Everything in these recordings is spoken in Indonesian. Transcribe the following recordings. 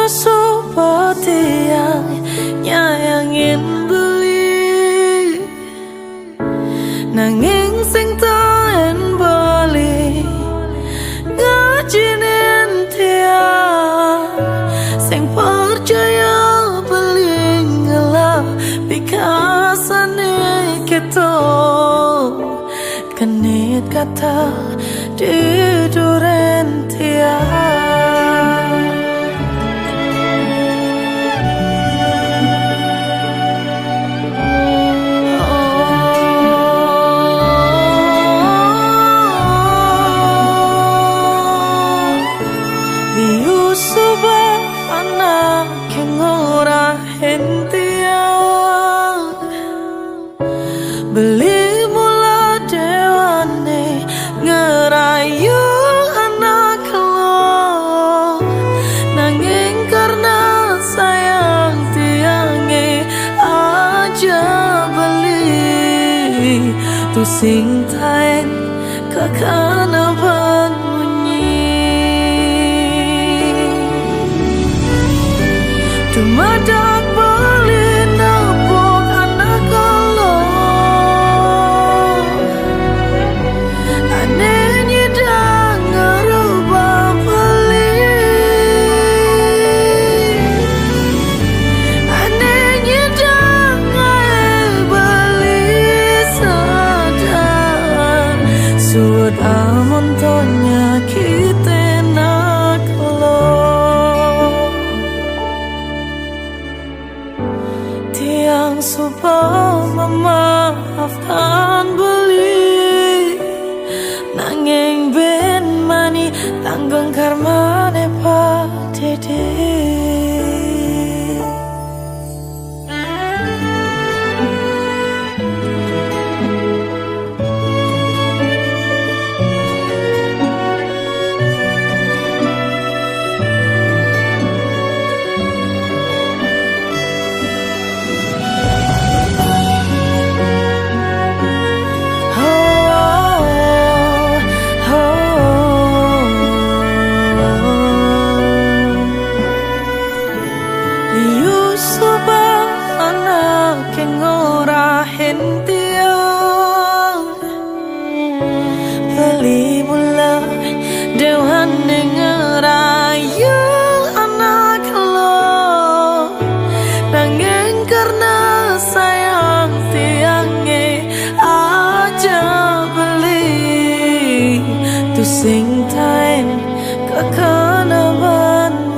seperti yang nyayangin beli, nanging sing taen bali ngajinin tiang sing percaya beli ngelah pikasane keto kenit kata di duren tiang. Subah anak yang ora hentiang beli mula dewane ngerayu anak lo, nanging karena sayang tiange aja beli tu sing taen kakana Tumadak bali napok anak lo, ane nyidang ngerubah beli, ane nyidang beli sadar suat amon tonya kita nak lo. Tiang supaya memaafkan beli, nanging ben mani tanggung karmane Pak Dede. Subah anak yang ora hentiang beli mula dewan ngerayu anak lo, nanging karena sayang tiange aja beli tu sing taen kakanaman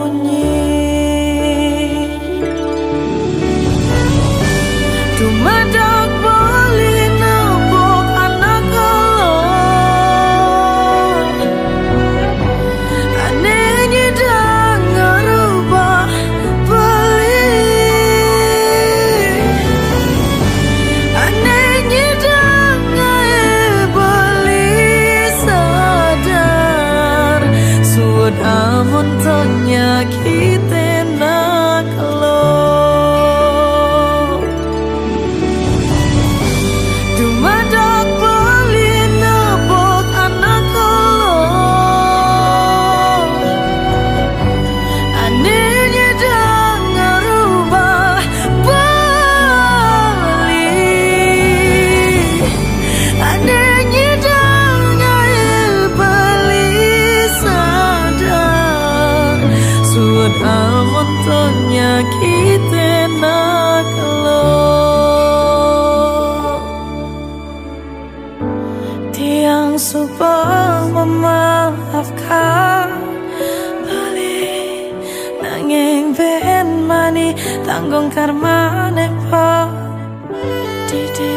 Tumadak bali napok anak lo, ane nyidang ngerubah beli, ane nyidang beli sadar suat amon tonya kita nak lo. Tumadak bali napok anak lo, ane nyidang ngerubah bali, ane nyidang beli sadar suat amon tonya kita nak lo. Tiang supaya memaafkan bali, nanging ben mani tanggung karmane Pak Dede.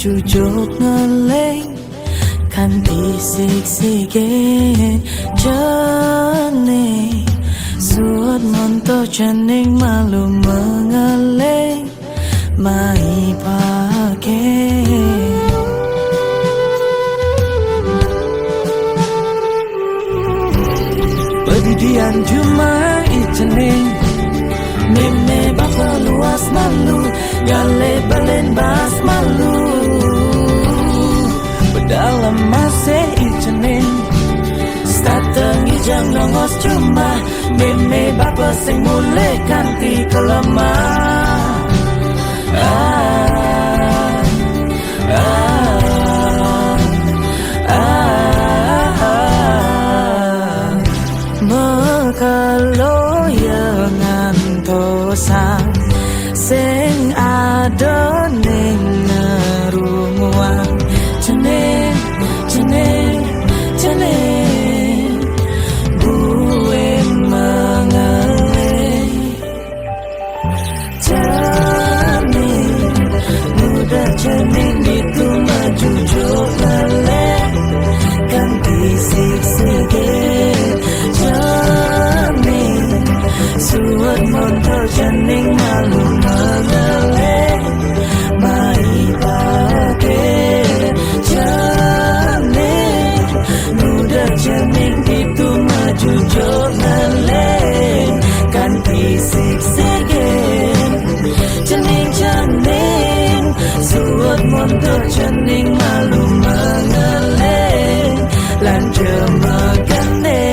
jujuk ngeleng kanti sik-sikin jening suat monto jening malu mengeleng mai pakai Pedidian cuma ijening Meme bapa luas malu Gale balen bas malu Berdalam masih ijening Stateng ijang nongos cuma Meme bapa sing mulai kanti kelemah Mekalo yang ngantosan sing ada ning ngerumuan jeneng gue mengeleng jeneng muda jeneng itu maju jok ngeleng ganti sik-sikin jeneng suat motor jeneng malu mengeleng mai pakai jeneng muda jeneng itu maju jok ngeleng ganti sik-sikin jeneng suat motor jeneng malu mengeleng lan jemaganeng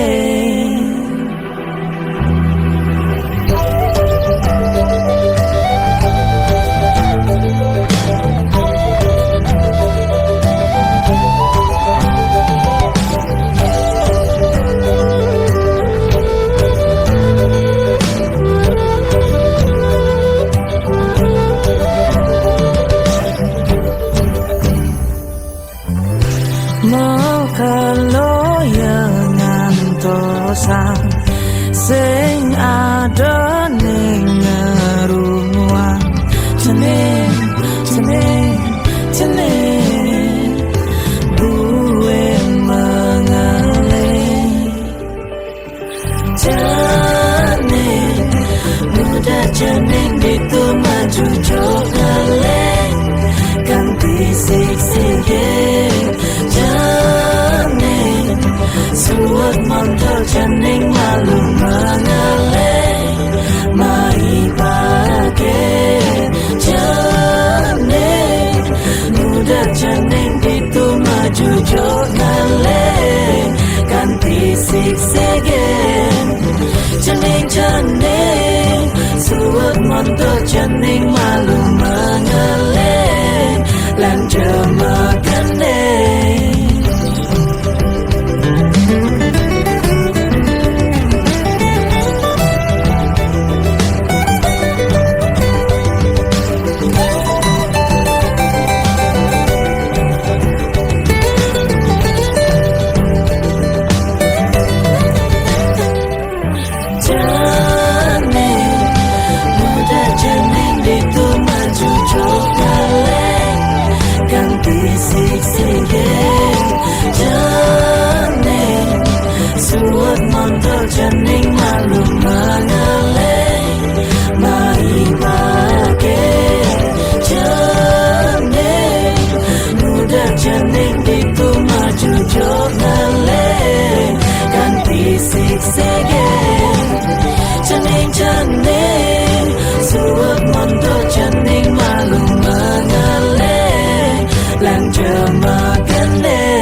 mau kalau yang ngantosan sing ada ning ngerumuan jeneng gue mengeleng jeneng muda jeneng itu maju jok ngeleng ganti sik-sikin jeneng suat motor jeneng malu mengeleng mai pakai jeneng muda jeneng itu maju jok ngeleng ganti sik-sikin jeneng suat motor jeneng malu mengeleng lan jemaganeng sik-sikin jeneng suat motor jeneng malu mengeleng mai pakai jeneng muda jeneng itu maju jok ngeleng ganti sik-sikin jeneng suat motor jeneng malu mengeleng lan jemaganeng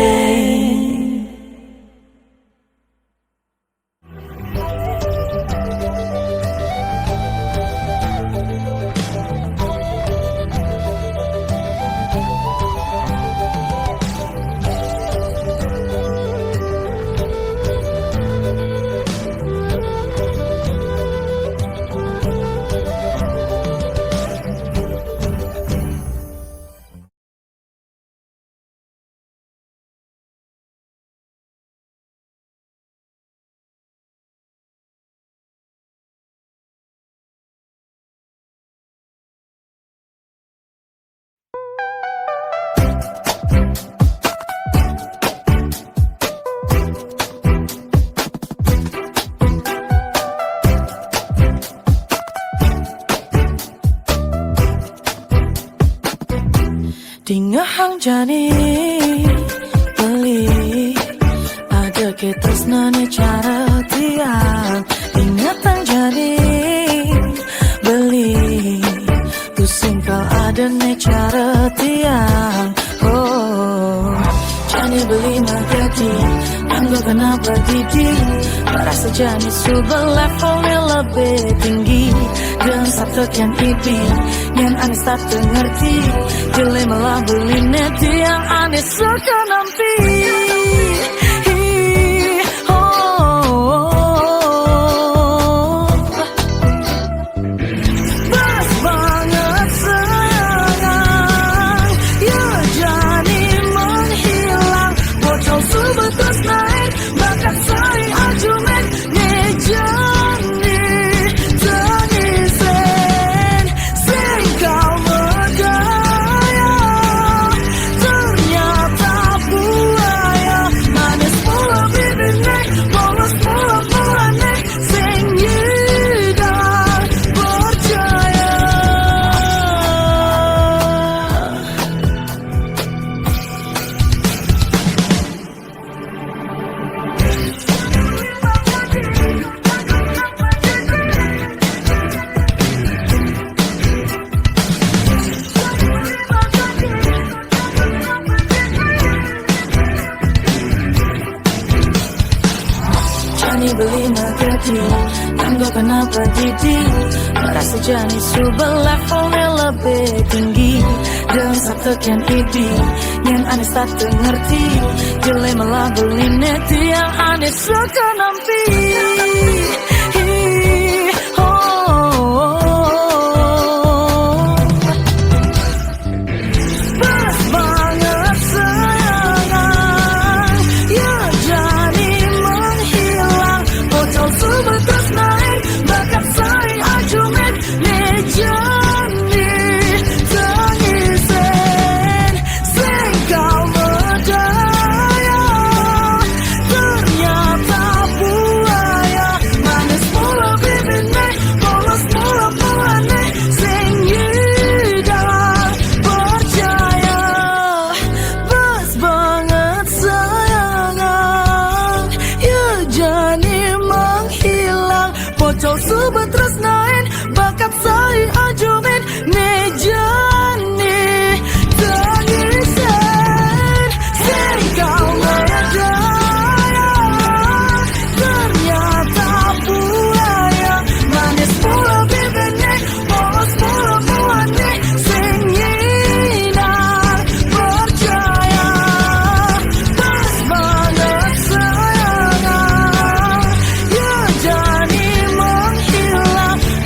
jani beli ada ketresnane cara tiang ingatan jani beli pusing kau ada ne cara tiang oh jani beli magati anggo kenapa gigi merasa jani sudah levelnya lebih tinggi dan satu yang ipi yang aneh satu ngerti jeli malah beli neti yang aneh suka nampi beli magati anggo kenapa gigi merasa jani sudah levelnya lebih tinggi dan satu yang ipi yang aneh satu ngerti jeli malah beli neti yang aneh suka nampi Bocor sobat tresnain bakat saya ajumin nejani tangisan sing kau ngedaya ternyata buaya manis pula bibirnya polos pula buahnya sing nyinar percaya pas banget sayang ya jani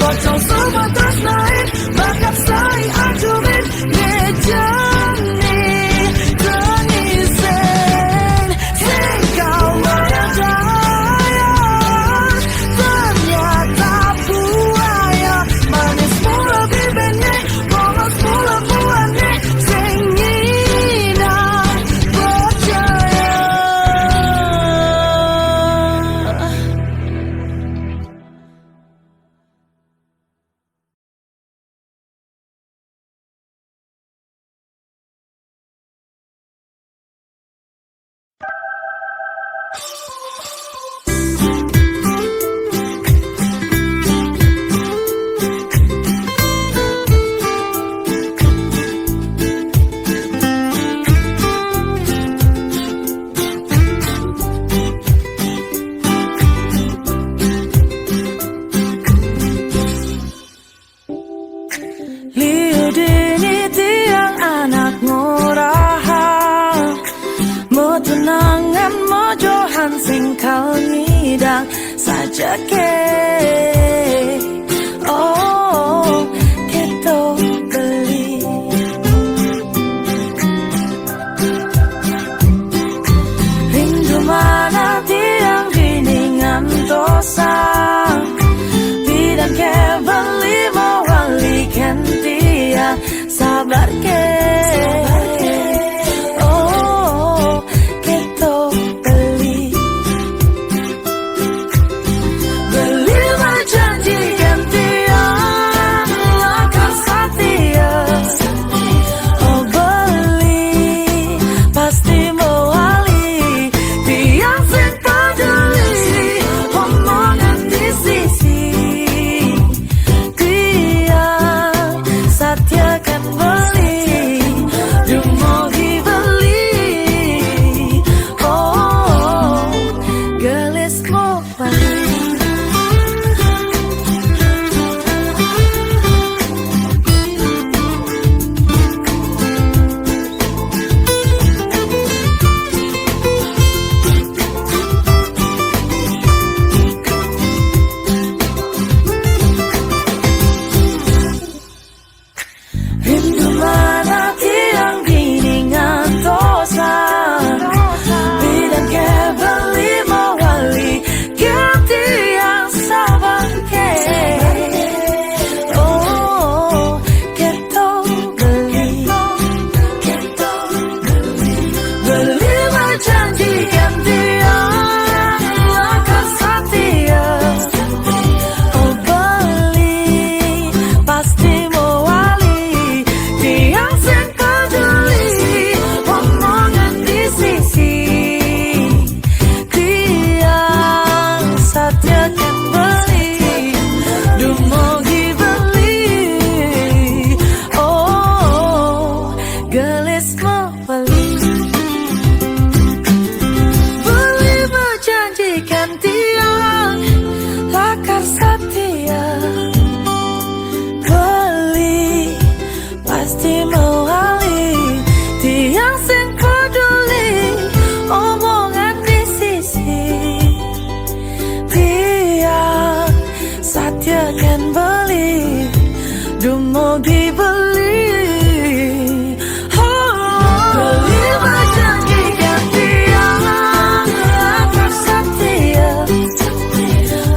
bocor sobat tresnain bakat saya ajumin nejani tangisan sing kau ngedaya ternyata buaya manis pula bibirnya polos pula buahnya sing nyinar percaya. Liudini tiang anak ngurahan mau tunangan mau johan singkal ngidang saja ke oh keto beli rindu mana tiang biningan dosa bidan ke beli mau walikan tiang sabar ke oh keto beli satyakan beli dumugi beli beli berjanji ganti yang bersetia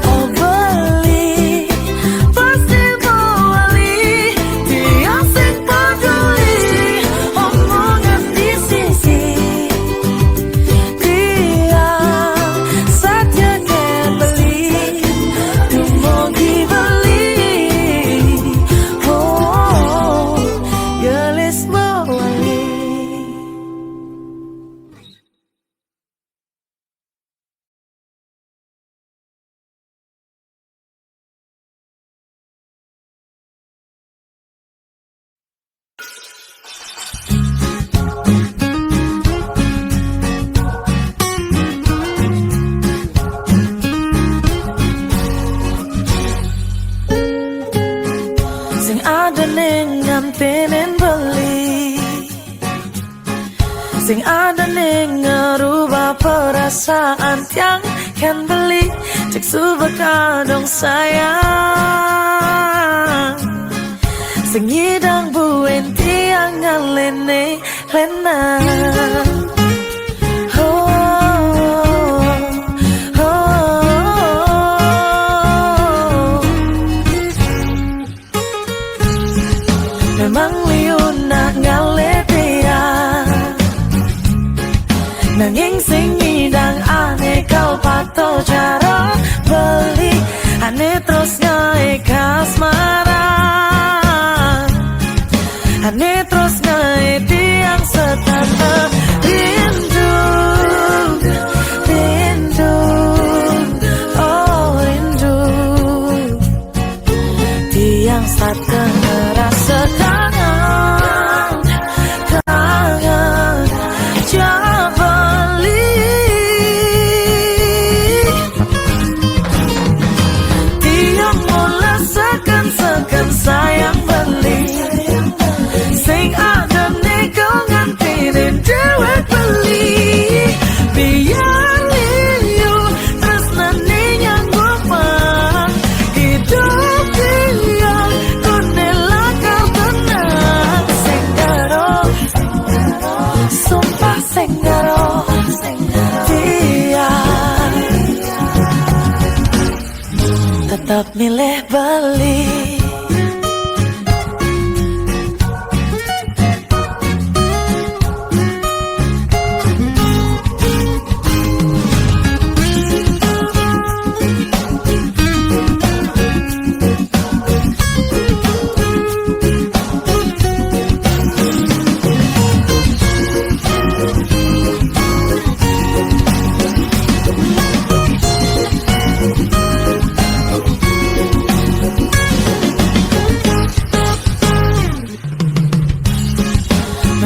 oh beli pasti beli dia sing peduli omongan di sisi dia satyakan beli dumugi beli oh gelis mewali. Sing ada ning ngampinin beli sing ada ning ngerubah perasaan yang kan beli cek subak kadong sayang sing ngidang buen tiang ngalene lena memang liun nak ngalet dia nanging sing ngidang aneh kau pato cara beli aneh terus ngae kasmaran aneh terus ngae tiang setanda rindu rindu oh rindu tiang saat ngerasa kangen kangen jabali tiang mulai sekan sayang beli sing ada nego ngantirin dewek beli biar liu tresnane yang gopang hidup dia konela kau tenang senggaro sumpah senggaro dia tetap milih beli.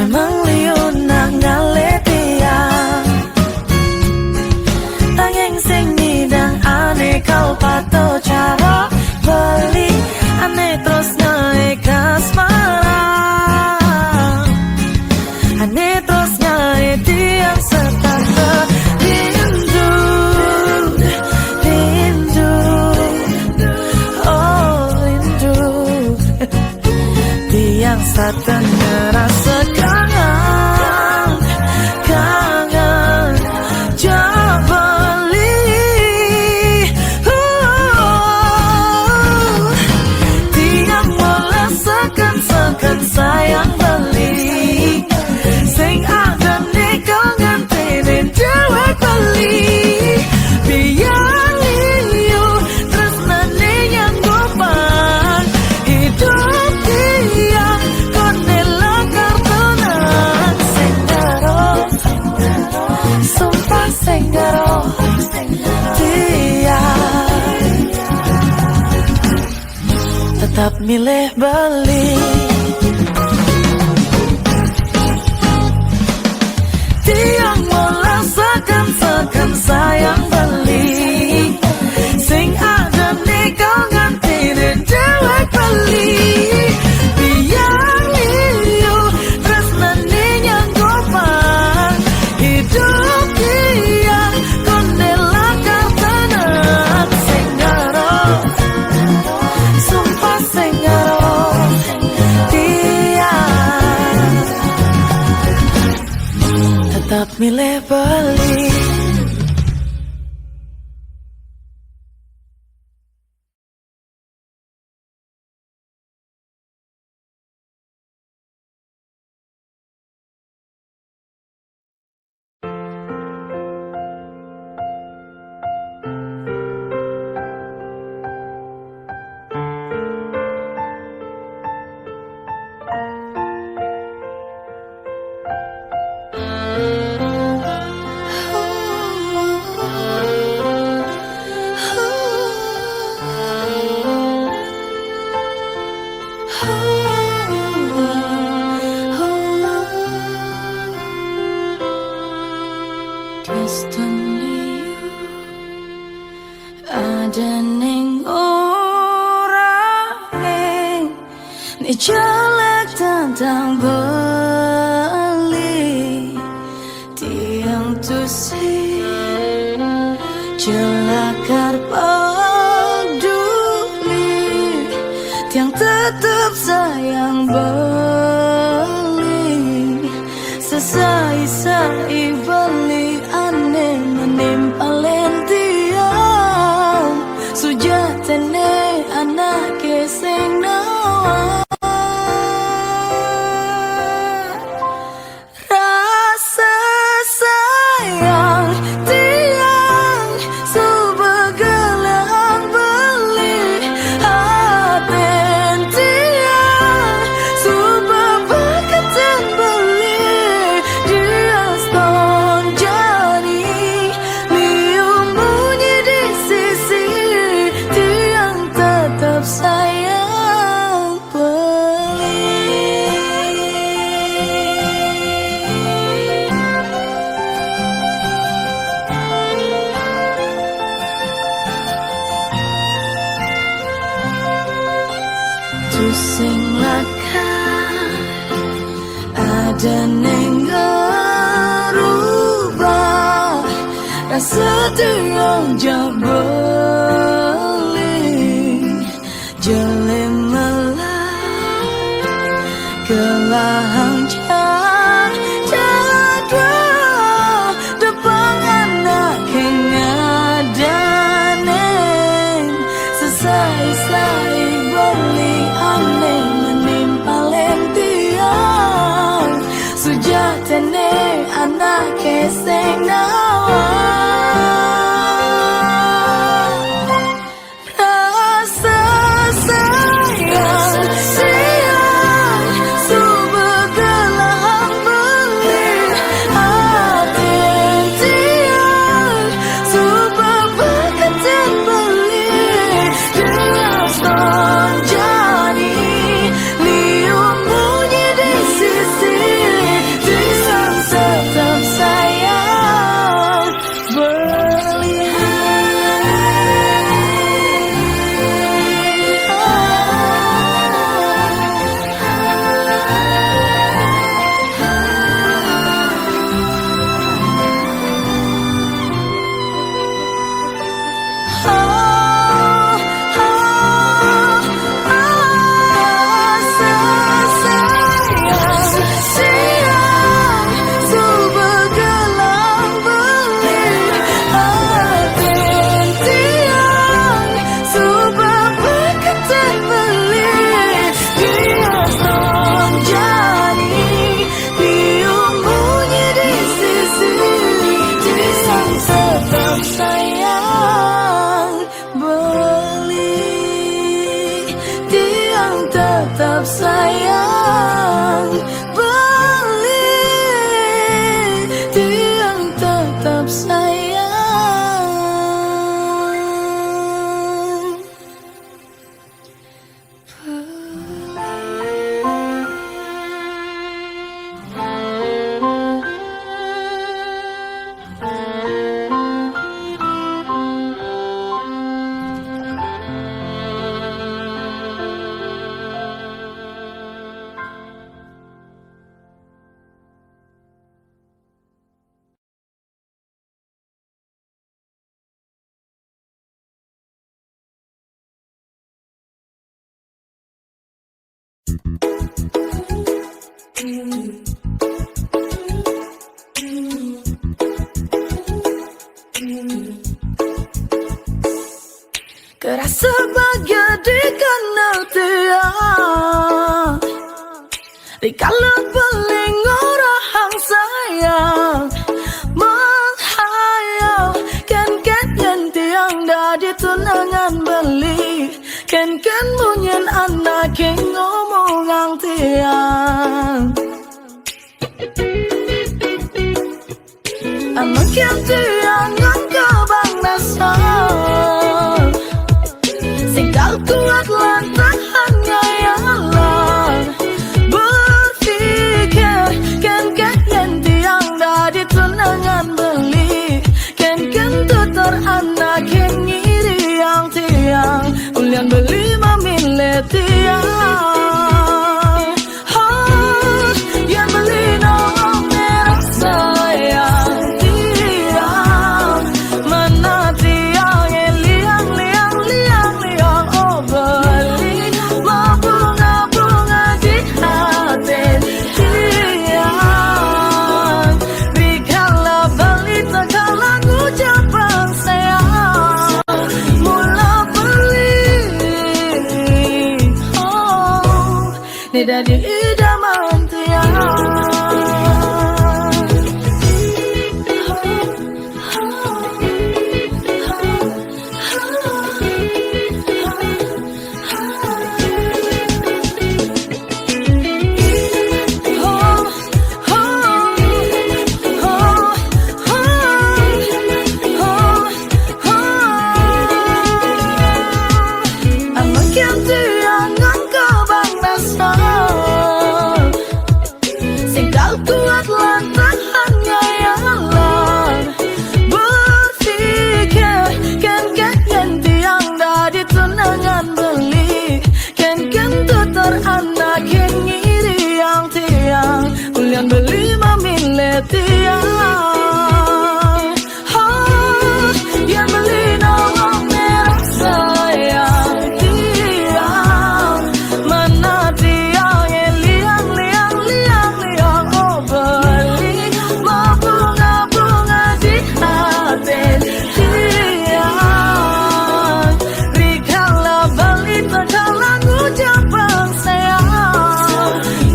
Memang liun nak ngalet dia tanging sing ngidang aneh kau pato cara beli aneh terus naik kasmaran aneh terus naik tiang setanda rindu rindu oh rindu tiang setanda rasa kangen kangen jabali tiang mulai sekan sayang beli sing ada nego ngantirin dewek beli biar liu tresnane yang gopang hidup dia konela kartonan senggaro sumpah senggaro dia tetap milih beli tiang mulai sekan sayang beli sing ada nego ngantirin dewek beli biar liu tresnane yang gopang hidup dia konela kartanan senggaro ning ora ni jelek tentang beli tiang tusi celakar peduli tiang tetap sayang beli sesai-sai beli aneh menimpalen tiang sujatene anak sing nawa rasa sayang tiang sebegelang beli haten tiang sebabakatan beli dia stone jadi liung bunyi di sisi tiang tetap sayang beli. Tusing lakar ada neng rubah rasa tiang jauh beli jelem melah kelahang jadwal depan anak yang ada neng sesai-sai beli aneh menimpalen tiang sujatene anak sing nawa rasa sayang tiang sebegelang beli hati tiang sebabakatan beli dia stone jadi liung bunyi di sisi tiang tetap sayang beli. Tetap sayang beli tiang tetap sayang kerasa bahagia dikenal tiang di kalut beling orang sayang menghayal ken yang tiang dari tunangan beli ken munyin anak yang ngomong ang tiang anak yang tiang ang kabang nasal singkal kuat lantahannya ya Allah berpikir ken yang tiang dari tunangan beli ken tutur anak yang ngiri yang tiang ni dadi idaman tiang. Beli memilih tiang, yang beli nolong merah sayang tiang, mana tiang yang liang oh beli mau bunga di hati tiang, rikalah beli terkalah ucapan sayang,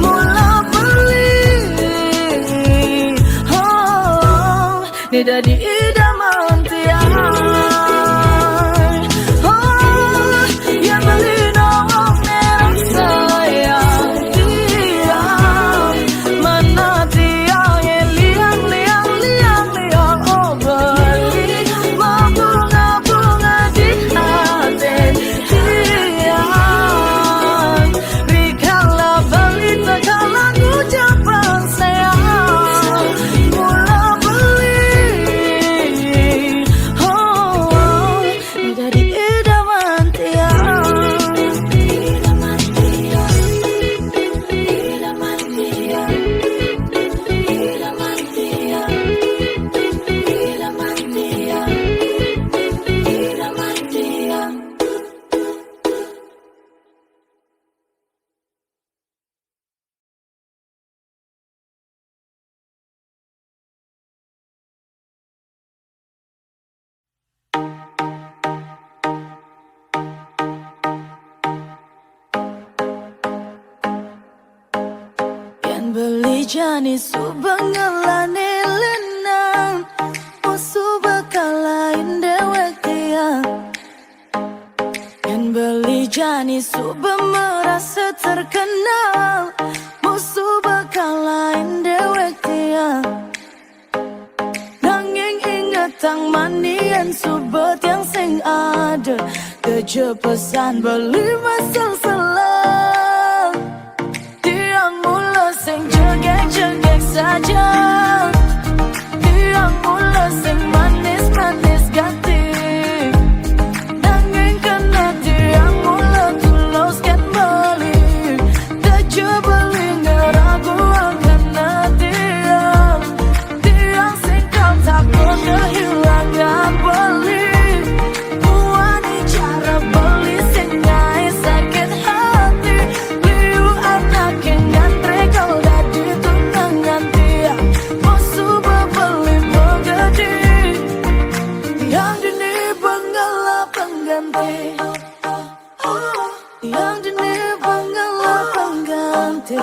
mula ni dadi idaman tiang. Yang beli nolong merah sayang tiang, mana tiang yang liang oh beli mau bunga di hati tiang, rikalah beli terkalah ucapan sayang, mula beli jani subangalane lenang, musuh bakalain dewek tiang. Yang beli jani suba merasa terkenal, musuh bakalain dewek tiang. Nanging ingat tang manian subet yang sing ada, kejepesan beli masal selang. Tiang mula sing jegek saja, tiang mula sing manis ganti. Nanging kena tiang mula tulus ket balik, tejo beli ngeragu kena tiang. Tiang sing kau takut kehilangan beli, buani cara beli sing nyai sakit hati. Liu anak yang ngantre kau dadi tunangan tiang, musuh beli menggedi. Yang dini benggala pengganti, yang dini benggala pengganti.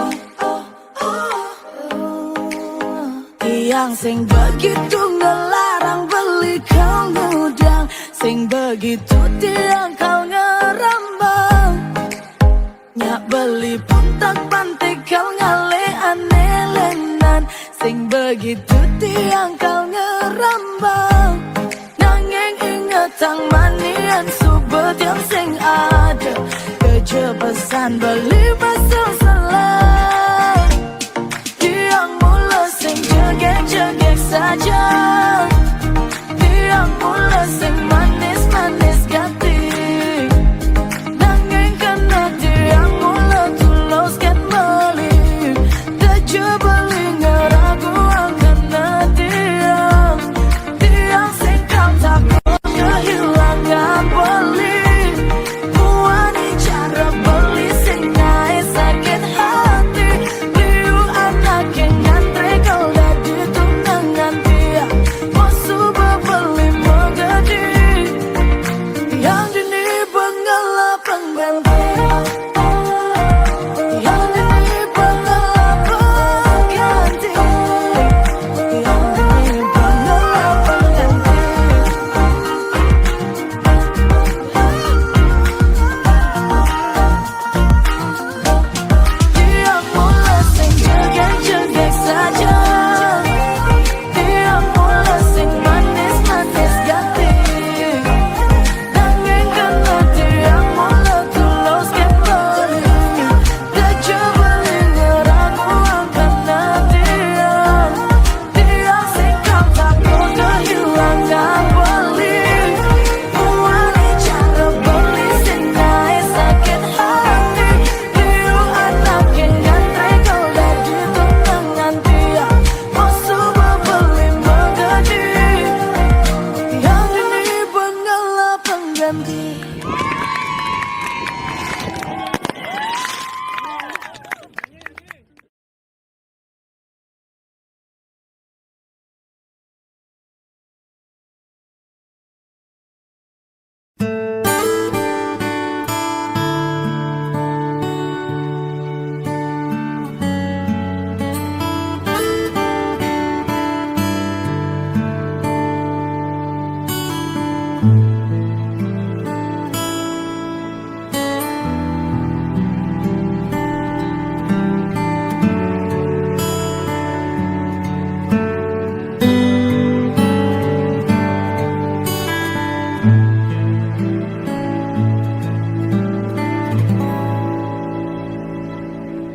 Yang sing begitu ngelarang beli kau ngudang, sing begitu tiang kau ngerambang. Nyak beli pun tak pantai kau ngale aneh lenan, sing begitu tiang kau ngerambang. Nanging ingat tang manian subet yang sing ada, kejepesan beli masuk selang. Tiang mula sing jegek saja, tiang mula sing manis ganti. Nanging kena tiang mula tulus ket balik, tejo beli ngeragu kena tiang. Tiang sing kau takut kehilangan beli, buani cara beli sing naik sakit hati. Liu anak yang ngantre kau dadi tunangan tiang, musuh beli menggedi. Yang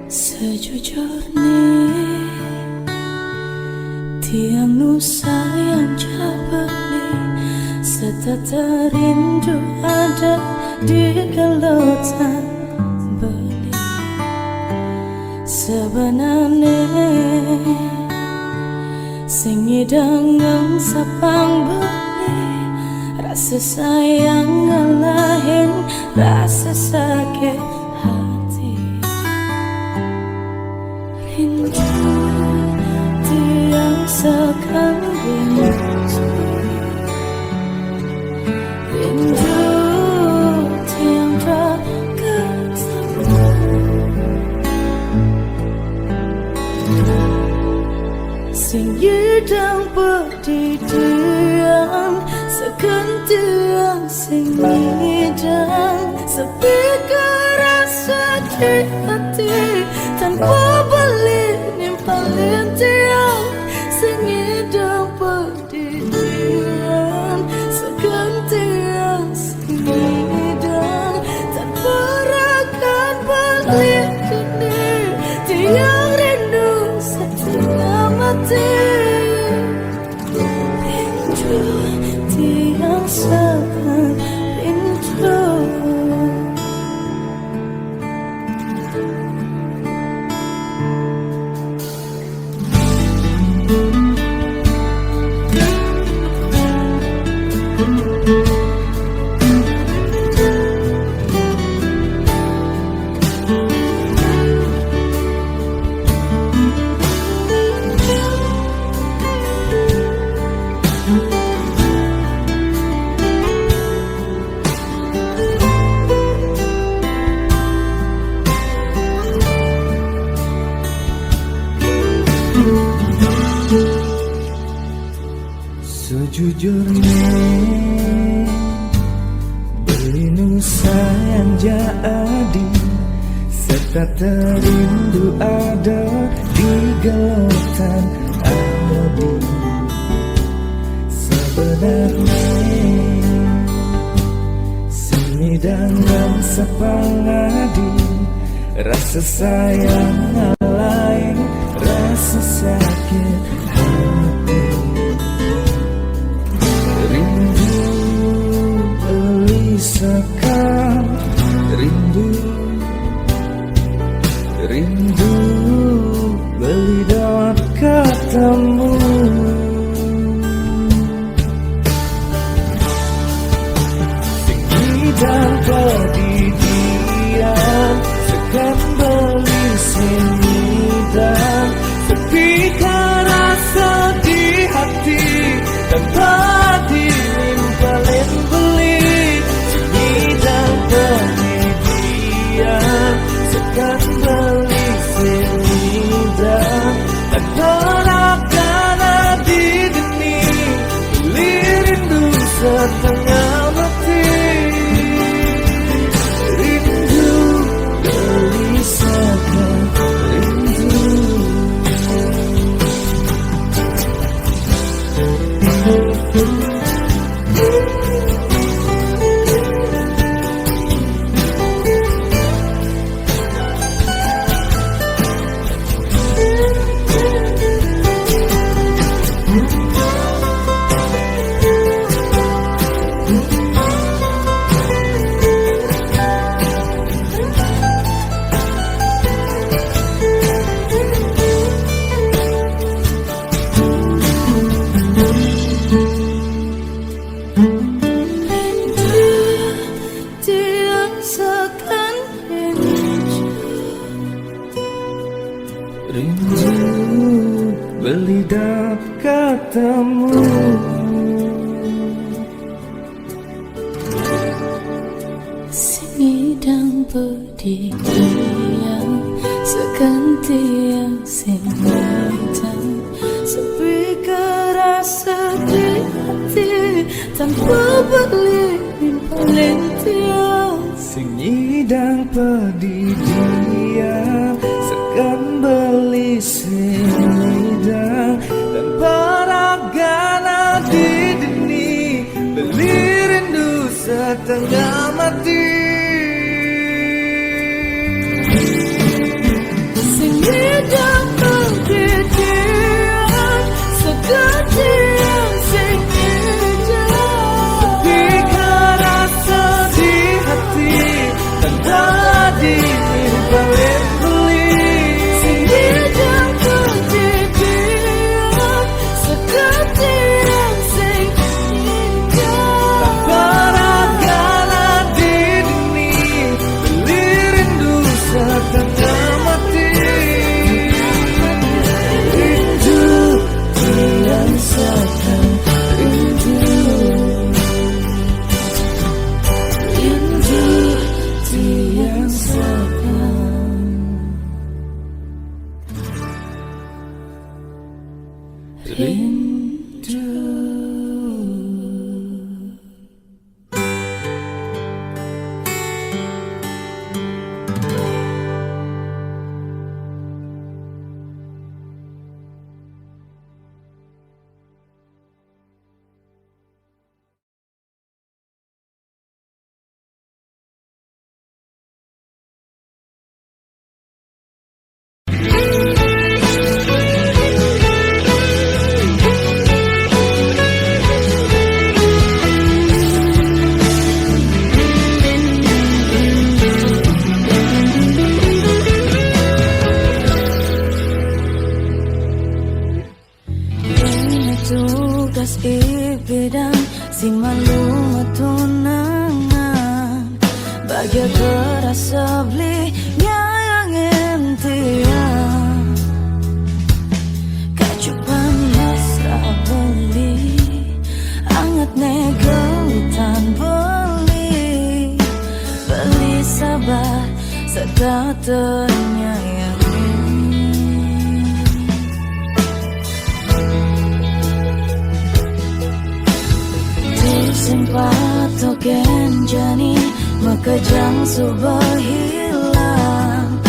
Sejujurnya tiang nusa yang jabali setata rindu ada di gelautan beli. Sebenarnya sing ngidang sapang beli, rasa sayang ngalahin rasa sakit hati. Rindu tiang sekali rindu tiang tak ketemu. Sing yidang perdidian sekentian sing yidang sepi kerasa di hati tanpa beli nimpalin tiang sing yidang perdidian sekentian sing yidang tanpa rakan beli kini tiang rindu setengah mati. Rindu tiang sangat rindu. Sejujurnya beli nusa yang jadi serta terindu ada di gelautan abadi. Sebenarnya seni dan sepangadi rasa sayang lain rasa sakit hati. Rindu belisakan rindu, rindu beli dapat ketemu. Tinggi dan perdidian sekan beli sini dan sepi rasa di hati tanpa dilimpalin beli. Tinggi dan perdidian sekan beli sini dan tanpa di geni beli rindu setengah mati. lidah katamu. Sinidang pedihang seganti yang sinidang sepi kerasa di hati tanpa berlindung paling Sinidang pedihang segan beli sinidang dan paragana di dini beli rindu setengah mati. Sinidang pedihang seganti yang sinidang Sepi kerasa di hati tanpa dibalik beli. Sinidang pedihang seganti yang sinidang Paragana di dini beli rindu setengah mati. Rindu yang segan, rindu yang segan. Rindu. Tugas ibidang si malu tunangan bahagia kerasa beli yang entian kacupan mesra beli anget negautan beli sabar sedatanya yang sempat token jani makajang subah hilang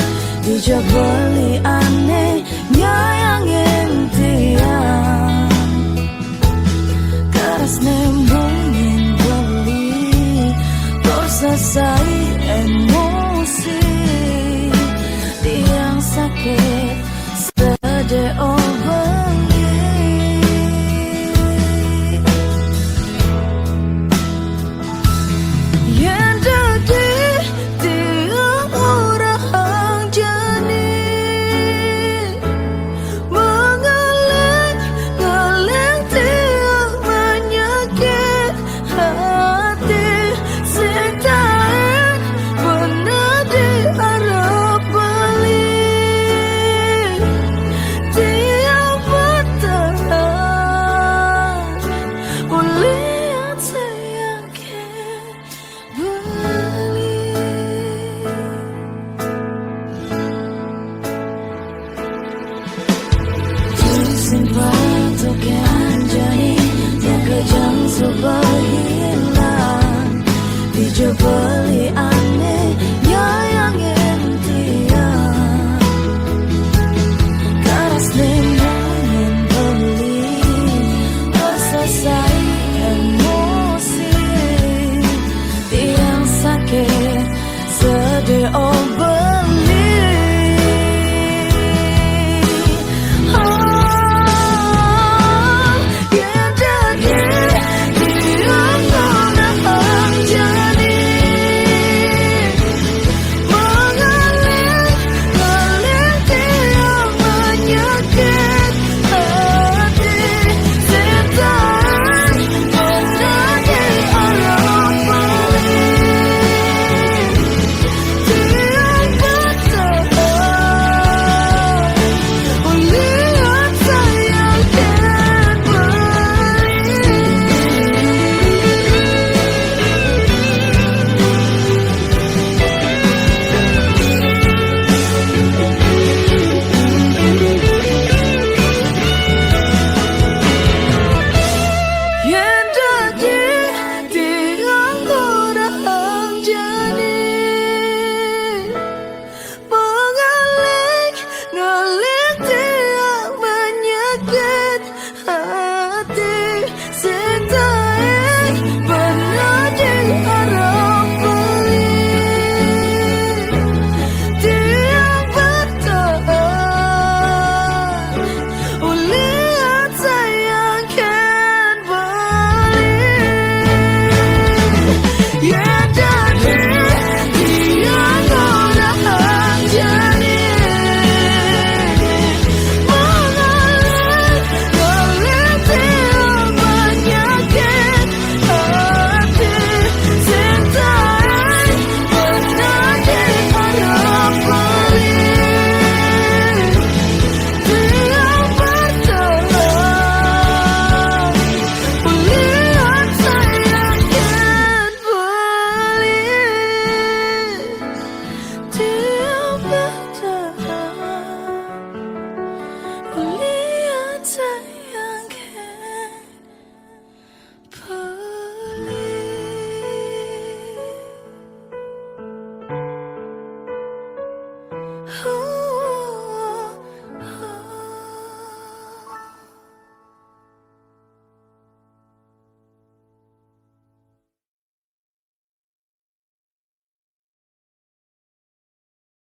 dijak beli aneh yang entian keras nemungin beli tersesai emosi tiang sakit sede beli beli aneh yang entian keras nemangin beli tersesai emosi tiang sakit sedih obat